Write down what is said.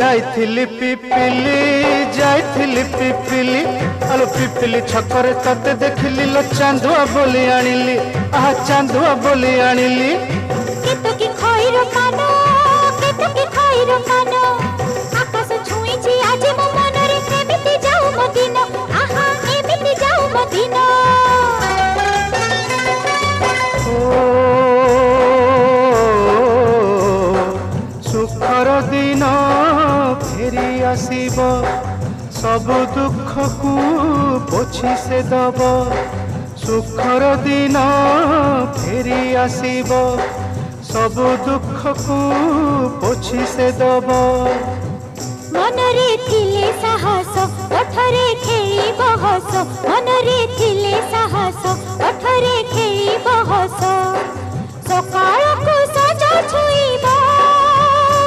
जाइथिली पिपिली आलो पिपिली छकरे तते देखिली लो चांदुआ बोली आनिली आहा चांदुआ बोली आनिली केतो की खइरो कानो केतो की खइरो कानो आकाश छुईची आज मो मनरे एमिति जाऊ मो दिन आहा एमिति जाऊ मो दिन सुखर दिन फेरी आसीब सब दुख को पोछि से दब सुखर दिन फेरी आसीब सब दुख को पोछि से दब मनरे थिले साहस ओठरे खेली बहस मनरे थिले साहस ओठरे खेली बहस सकाळ को